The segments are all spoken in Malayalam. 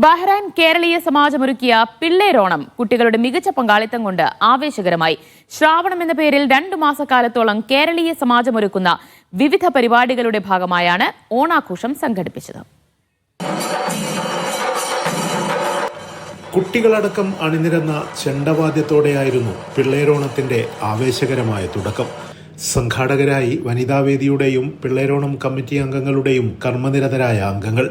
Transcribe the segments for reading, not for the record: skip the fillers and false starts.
ബഹ്റൈൻ കേരളീയ സമാജമൊരുക്കിയ പിള്ളേരോണം കുട്ടികളുടെ മികച്ച പങ്കാളിത്തം കൊണ്ട് ആവേശകരമായി. ശ്രാവണം എന്ന പേരിൽ 2 മാസക്കാലത്തോളം കേരളീയ സമാജമൊരുക്കുന്ന വിവിധ പരിപാടികളുടെ ഭാഗമായാണ് ഓണാഘോഷം സംഘടിപ്പിച്ചത്. കുട്ടികളടക്കം അണിനിരന്ന ചെണ്ടവാദ്യത്തോടെയായിരുന്നു പിള്ളേരോണത്തിന്റെ ആവേശകരമായ തുടക്കം. സംഘാടകരായി വനിതാവേദിയുടെയും പിള്ളേരോണം കമ്മിറ്റി അംഗങ്ങളുടെയും കർമ്മനിരതരായ അംഗങ്ങൾ.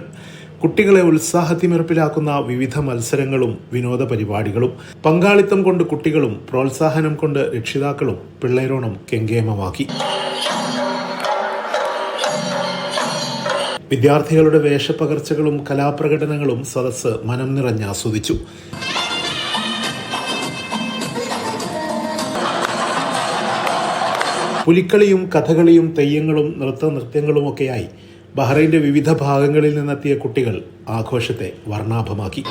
കുട്ടികളെ ഉത്സാഹത്തിമിർപ്പിലാക്കുന്ന വിവിധ മത്സരങ്ങളും വിനോദ പരിപാടികളും. പങ്കാളിത്തം കൊണ്ട് കുട്ടികളും പ്രോത്സാഹനം കൊണ്ട് രക്ഷിതാക്കളും പിള്ളേരോണം കെങ്കേമമാക്കി. വിദ്യാർത്ഥികളുടെ വേഷപ്പകർച്ചകളും കലാപ്രകടനങ്ങളും സദസ്സ് മനം നിറഞ്ഞ് ആസ്വദിച്ചു. പുലിക്കളിയും കഥകളിയും തെയ്യങ്ങളും നൃത്യങ്ങളുമൊക്കെയായി ബഹ്റൈന്റെ വിവിധ ഭാഗങ്ങളിൽ നിന്നെത്തിയ കുട്ടികൾ ആഘോഷത്തെ വർണ്ണാഭമാക്കി.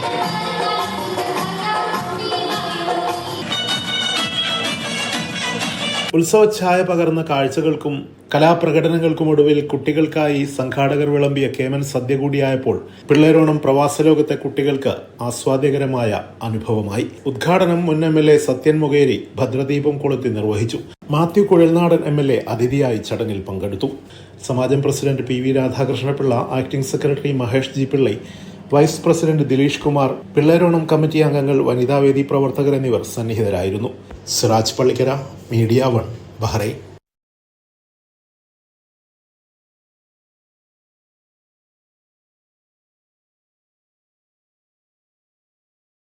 ഉത്സവഛായ പകർന്ന കാഴ്ചകൾക്കും കലാപ്രകടനങ്ങൾക്കുമൊടുവിൽ കുട്ടികൾക്കായി സംഘാടകർ വിളമ്പിയ കേമൻ സദ്യ കൂടിയായപ്പോൾ പിള്ളേരോണം പ്രവാസലോകത്തെ കുട്ടികൾക്ക് ആസ്വാദ്യകരമായ അനുഭവമായി. ഉദ്ഘാടനം മുൻ MLA സത്യൻ മൊകേരി ഭദ്രദീപം കൊളുത്തി നിർവഹിച്ചു. മാത്യു കുഴൽനാടൻ MLA അതിഥിയായി ചടങ്ങിൽ പങ്കെടുത്തു. സമാജം president PV Radhakrishnapillai, acting secretary Mahesh G. Pillai, vice president Dileesh Kumar, Pilleronam committee അംഗങ്ങൾ, വനിതാവേദി പ്രവർത്തകർ എന്നിവർ സന്നിഹിതരായിരുന്നു. Siraj Pallikkara, media 1, Bahrain.